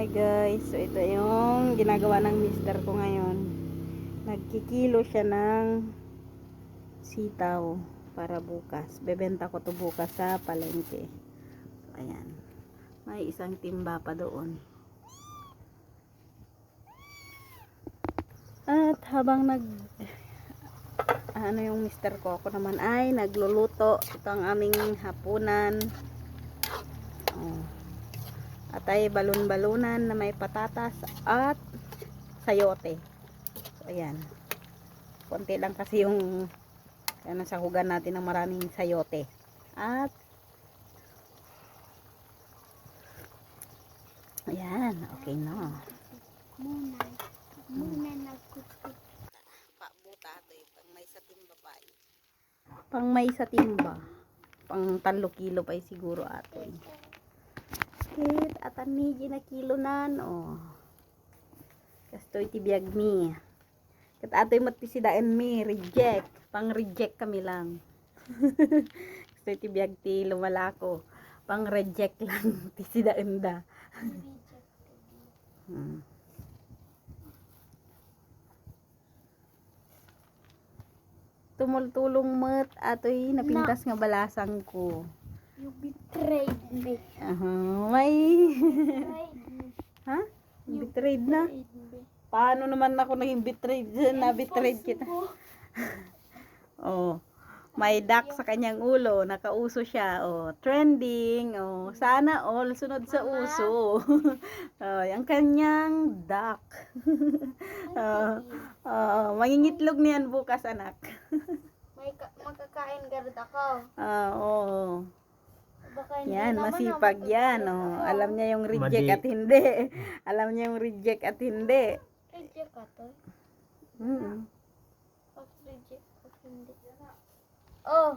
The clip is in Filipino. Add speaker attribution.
Speaker 1: Hi guys, so ito yung ginagawa ng mister ko ngayon. Nagkikilo siya ng sitaw para bukas. Bebenta ko to bukas sa palengke. So ayan, may isang timba pa doon. At habang yung mister ko, ako naman ay nagluluto. Ito ang aming hapunan. At ay balon-balunan na may patatas at sayote. So, ayan. Konti lang kasi yung sahugan natin ng maraming sayote. At ayan, okay na.
Speaker 2: Muna nagkutkut.
Speaker 1: Pabuta ito eh, pang may sa timba pa eh. Pang may sa timba. Pang 3 kilo pa eh, siguro ato eh. Kit at amigi na kilo nan oh. Kastoy ti biag mi. Kat atoy matisidaen mi reject. Pang reject kami lang. Kastoy ti biag ti lumalako. Pang reject lang tisidaen da. Tumultulong met atoy napintas nga balasang ko.
Speaker 2: You betrayed me.
Speaker 1: May
Speaker 2: Betrayed me.
Speaker 1: ha? Betrayed na?
Speaker 2: Betrayed me.
Speaker 1: Paano naman ako naging betrayed? Na-betrayed kita. Oh, may duck sa kanyang ulo, nakauso siya. Oh, trending. Oh, sana all sunod sa uso. Oh, ang kanyang duck. Mangingitlog niyan bukas, anak.
Speaker 2: Magkakain garot ako.
Speaker 1: Oo.
Speaker 2: Baka hindi
Speaker 1: Yan,
Speaker 2: naman
Speaker 1: masipag
Speaker 2: ako
Speaker 1: yan.
Speaker 2: magkakain
Speaker 1: Oh.
Speaker 2: ako.
Speaker 1: Alam niya yung reject
Speaker 3: Madi.
Speaker 1: at hindi. Alam niya yung reject at hindi.
Speaker 2: Reject ka to?
Speaker 1: Mm.
Speaker 2: Reject at hindi. Oh,